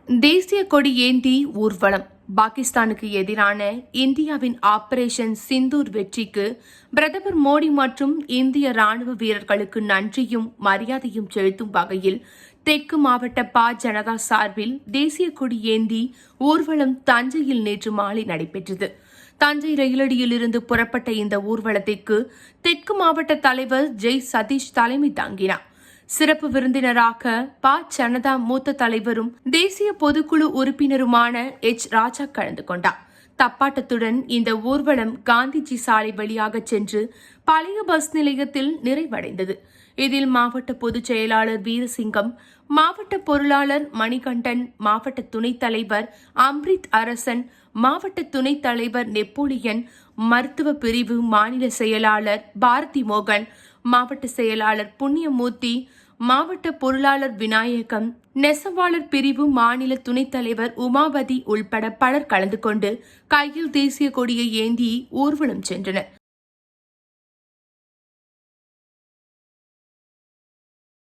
தேசிய கொடி ஏந்தி ஊர்வலம். பாகிஸ்தானுக்கு எதிரான இந்தியாவின் ஆபரேஷன் சிந்தூர் வெற்றிக்கு பிரதமர் மோடி மற்றும் இந்திய ராணுவ வீரர்களுக்கு நன்றியும் மரியாதையும் செலுத்தும் வகையில் தெற்கு மாவட்ட ஜனதா சார்பில் தேசிய கொடி ஏந்தி ஊர்வலம் தஞ்சையில் நேற்று மாலை நடைபெற்றது. தஞ்சை ரயிலடியிலிருந்து புறப்பட்ட இந்த ஊர்வலத்திற்கு தெற்கு மாவட்ட தலைவர் ஜெய் சதீஷ் தலைமை தாங்கினார். சிறப்பு விருந்தினராக ஜனதா மூத்த தலைவரும் தேசிய பொதுக்குழு உறுப்பினருமான ராஜா கலந்து கொண்டார். தப்பாட்டத்துடன் இந்த ஊர்வலம் காந்திஜி சாலை வழியாக சென்று பழைய பஸ் நிலையத்தில் நிறைவடைந்தது. இதில் மாவட்ட பொதுச் செயலாளர் வீரசிங்கம், மாவட்ட பொருளாளர் மணிகண்டன், மாவட்ட துணைத் தலைவர் அம்ரித் அரசன், மாவட்ட துணைத் தலைவர் நெப்போலியன், மருத்துவ பிரிவு மாநில செயலாளர் பாரதி மோகன், மாவட்ட செயலாளர் புண்ணியமூர்த்தி, மாவட்ட பொருளாளர் விநாயகம், நெசவாளர் பிரிவு மாநில துணைத் தலைவர் உமாவதி உள்பட பலர் கலந்து கொண்டு கையில் தேசிய கொடியை ஏந்தி ஊர்வலம் சென்றனர்.